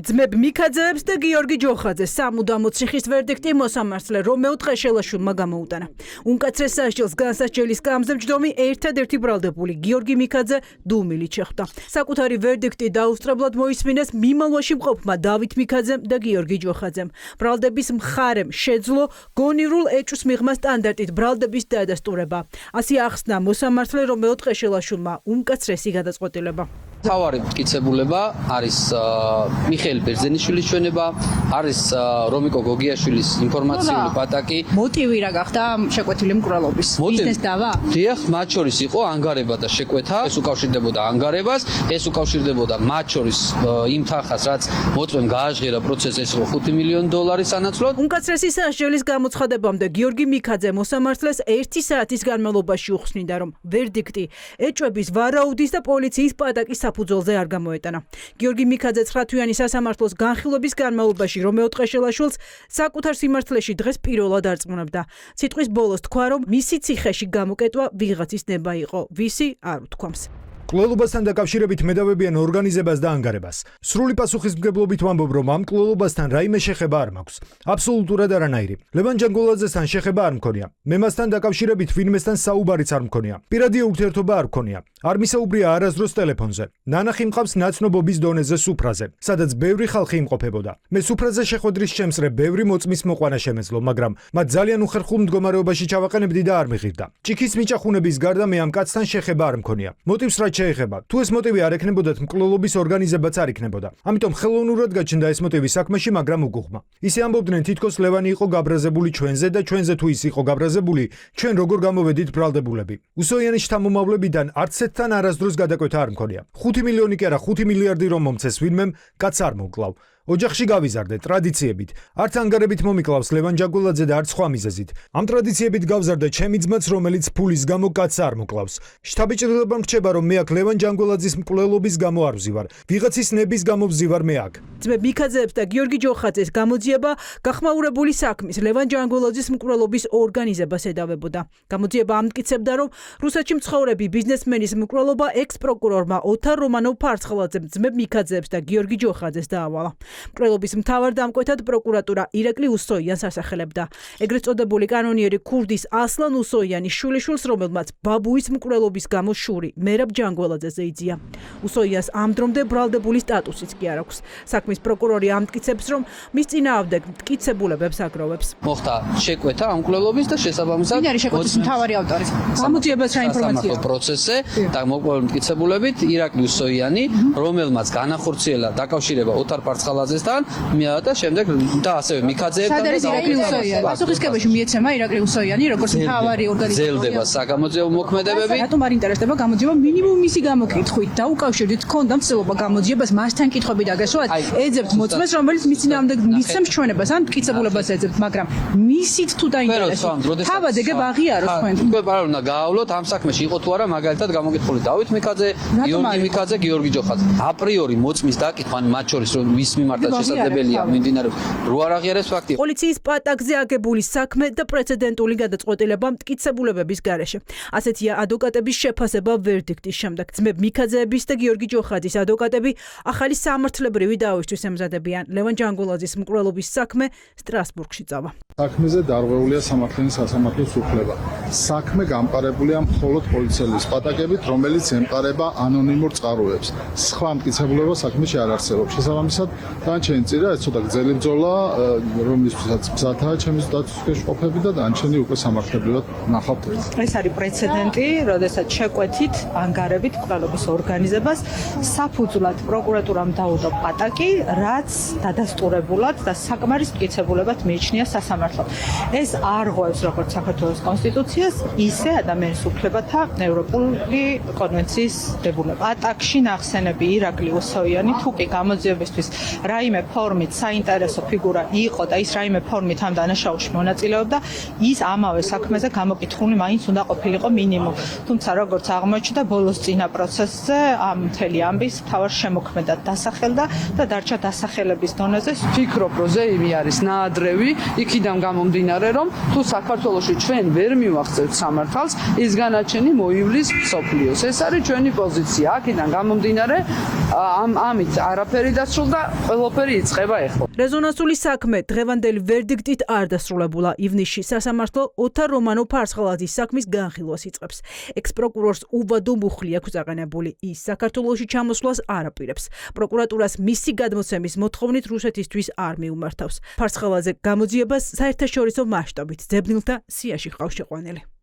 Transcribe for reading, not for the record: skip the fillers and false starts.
ძმებ მიქაძეებს და გიორგი ჯოხაძეს სამუდამო ციხის ვერდიქტი მოსამართლე რომეო ტყეშელაშვილმა გამოუტანა. უმკაცრეს სასჯელს განსასჯელის გამზე მჯდომი ერთადერთი ბრალდებული გიორგი მიქაძე დუმილით შეხვდა. საკუთარი ვერდიქტი დაუსწრებლად მოისმინეს მიმალვაში მყოფმა დავით მიქაძემ და გიორგი ჯოხაძემ. ბრალდების მხარემ შეძლო გონივრულ ეჭვს მიღმა სტანდარტით ბრალდების დადასტურება. ასე ახსნა მოსამართლე რომეო ტყეშელაშვილმა უმკაცრესი გადაწყვეტილება. თავარი მტკიცებულება არის მიხეილ ბერძენიშვილის ჩვენება, არის რომიკო გოგიაშვილის ინფორმაციული პატაკი. მოტივი რა გახდა შეკვეთილი მკვლელობის? ბიზნეს დავა? დიახ, მათ შორის იყო ანგარება და შეკვეთა, ეს უკავშირდებოდა ანგარებას, ეს უკავშირდებოდა მათ შორის იმ თანხას, რაც მოწმემ გააჟღერა პროცესს, ეს იყო $5 მილიონი სანაცვლოდ. უმკაცრესი სასჯელის გამოცხადებამდე გიორგი მიქაძე მოსამართლეს 1 საათის განმავლობაში უხსნიდა, რომ ვერდიქტი ეჭვების, ვარაუდის და პოლიციის პატაკის საფუძველზე არ გამოეტანა. გიორგი მიქაძე 9 თვიანი სასამართლოს განხილვების განმავლობაში რომეო ტყეშელაშვილს საკუთარ სიმართლეში დღეს პირველად არწმუნებდა. სიტყვის ბოლოს თქვა, რომ მისი ციხეში გამოკეტვა ვიღაცის ნება იყო, ვისი არ უთქვამს. მკვლელობასთან დაკავშირებით მედავებიან ორგანიზებას და ანგარებას. სრული პასუხისმგებლობით ვამბობ, რომ ამ მკვლელობასთან რაიმე შეხება არ მაქვს. აბსოლუტურად არანაირი. ლევან ჯანგოლაძესთან შეხება არ მქონია. მე მასთან დაკავშირებით ვინმესთან საუბარიც არ მქონია. პირადი ურთიერთობა არ მქონია. არ მისაუბრია არასდროს ტელეფონზე. ნანახი მყავს ნაცნობობის დონეზე სუფრაზე, სადაც ბევრი ხალხი იმყოფებოდა. მე სუფრაზე შეხვედრის შემსრე ბევრი მოწმის მოყვანა შემეძლო, მაგრამ მათ ძალიან უხერხულ მდგომარეობაში ჩავაყენებდი და არ მიღირდა. ჭიქის მიჭახუნების გარდა მე ამ კაცთან შეხება არ მქონია. მოტივს რა შეეხება. თუ ეს მოტივი არ ექნებოდათ, მკვლელობის ორგანიზებაც არ იქნებოდა. ამიტომ ხელოვნურად გაჩნდა ეს მოტივი საქმეში, მაგრამ უგუღმა. ისე ამბობდნენ, თითქოს ლევანი იყო გაბრაზებული ჩვენზე და ჩვენზე თუ ის იყო გაბრაზებული, ჩვენ როგორ გამოვედით ბრალდებულები. უსოიანის შთამომავლებიდან არც ერთთან არასდროს გადაკვეთა არ მქონია. 5 მილიონი კი არა, 5 მილიარდი რომ მომცეს ვინმემ, კაც არ მოვკლავ. ოჯახში გავიზარდე ტრადიციებით. არც ანგარებით მომიკლავს ლევან ჯანგოლაძე და არც სხვა მიზეზით. ამ ტრადიციებით გავზარდა ჩემი ძმაც, რომელიც ფულის გამო კაც არ მოკლავს. შთაბეჭდილება მრჩება, რომ მე აქ ლევან ჯანგოლაძის მკვლელობის გამო არ ვზივარ. ვიღაცის ნების გამო ვზივარ მე აქ. ძმებ მიქაძეებს და გიორგი ჯოხაძეს გამოძიება გახმაურებული საქმის ლევან ჯანგოლაძის მკვლელობის ორგანიზებას ედავებოდა. გამოძიება ამტკიცებდა, რომ რუსეთში მცხოვრები ბიზნესმენის მკვლელობა ექს-პროკურორმა ოთარ რომანოვ-ფარცხალაძემ ძმებ მიქაძეებს და გიორგი ჯოხაძეს დაავალა. მკვლელობის მთავარ დამკვეთად პროკურატურა ირაკლი უსოიანს ასახელებდა. ეგრეთ წოდებული კანონიერი ქურდის ასლან უსოიანის შვილიშვილს, რომელმაც ბაბუის მკვლელობის გამო შური მერაბ ჯანგოლაძეზე იძლია. უსოიანს ამ დრომდე ბრალდებული სტატუსიც კი არ აქვს. საქმის პროკურორი ამტკიცებს, რომ მის წინააღმდეგ მტკიცებულებებს აგროვებს. მოხდა შეკვეთა ამ მკვლელობის და შესაბამისად ვინ არის შეკვეთის მთავარი ავტორი? გამოძიებას რა ინფორმაციაა? პროცესზე და მოკვლეულ მტკიცებულებით ირაკლი უსოიანი, რომელმაც განახორციელა დაკავშირება ოთარ ფარცხალაძესთან და შემდეგ და ასევე მიქაძეებთან და ირაკლი უსოიანი. პასუხისმგებაში მიეცემა ირაკლი უსოიანი, როგორც მთავარი ორგანიზაცია. ზელდება საგამოძიებო მოქმედებები. რატომ არ ინტერესდება გამოძიება მინიმუმ მისი გამოკითხვით და უკავშირდით ქონდა მცდელობა გამოძიებას მასთან კითხვები დაგესვათ. ეძებთ მოწმეს, რომელიც მის წინააღმდეგ მისცემს ჩვენებას ან მტკიცებულებას ეძებთ, მაგრამ მისით თუ დაინტერესებთ. თავად ეგ აღიაროს თქვენ. უკვე პარალ უნდა გაავლოთ ამ საქმეში იყო თუ არა მაგალითად გამოკითხული დავით მიქაძე, გიორგი მიქაძე, გიორგი ჯოხაძე. აპრიორი მოწმის დაკითხვა მათ შორის რომ ვის მიმართაც შესაძლებელია მიმდინარეობს რო არ აღიარებს ფაქტი. პოლიციის პატაკზე აგებული საქმე და პრეცედენტული გადაწყვეტილება მტკიცებულებების გარეშე. ასეთია ადვოკატების შეფასება ვერდიქტის შემდეგ. ძმებ მიქაძეების და გიორგი ჯოხაძის ადვოკატები ახალი სამართლებრივი დაავისთვის ემზადებიან. ლევან ჯანგოლაძის მკვლელობის საქმე სტრასბურგში წავა. საქმეზე დარღვეულია სამართლის სასამართლოს უფლება. საქმე გამყარებულია მხოლოდ პოლიციელის პატაკებით, რომელიც ემყარება ანონიმურ წყაროებს. სხვა მტკიცებულება საქმეში არ არსებობს. შესაბამისად, დანარჩენი წირა ეს ცოტა გრძელი ბრძოლა, რომლისთვისაც მზადაა ჩემი დაცვის ყოფები და დანარჩენი უკვე სამართლებრივად ნახავთ. ეს არის პრეცედენტი, როდესაც შეკვეთით, ანგარებით მკვლელობის ორგანიზებას საფუძვლად პროკურატურამ დაუდო პატაკი, რაც დადასტურებულად და საკმარის მტკიცებულებად მიიჩნია სასამართლომ. ეს არ ღვევს როგორც საქართველოს კონსტიტუციას, ისე ადამიანის უფლებათა ევროპული კონვენციის დებულება. პატაკში ნახსენები ირაკლი უსოიანი თუ კი გამოძიებისთვის რაიმე ფორმით საინტერესო ფიგურა იყო და ის რაიმე ფორმით ამ დანაშაულში მონაწილეობდა, ის ამავე საქმეზე გამოკითხული მაინც უნდა ყოფილიყო მინიმუმ. თუმცა როგორც აღმოჩნდა, ბოლოს წინა პროცესზე ამ მთელი ამბის მთავარ შემოქმედად დასახელდა და დარჩა დასახელების დონეზე. ფიქრობ, რომ ზეიმი არის ნაადრევი, იქიდან აქედან გამომდინარე, რომ თუ საქართველოში ჩვენ ვერ მივახცევთ სამართალს, ის განაჩენი მოივლის მსოფლიოს. ეს არის ჩვენი პოზიცია. აქედან გამომდინარე, ამით არაფერი დასრულდა, ყველაფერი იწყება ეხლა. რეზონანსული საქმე დღევანდელი ვერდიქტით არ დასრულებულა. ივნისში სასამართლო ოთარ რომანო-ფარსხალაძის საქმის განხილვას იწყებს. ექს-პროკურორს უვადო მუხლი აქვს აყენებული. ის საქართველოში ჩამოსვლას არ აპირებს. პროკურატურას მისი გადმოცემის მოთხოვნით რუსეთისთვის არ მიუმართავს. ფარსხალაძე გამოძიებას საერთაშორისო მასშტაბით ძებნილთა სიაში ყავს შეყვანილი.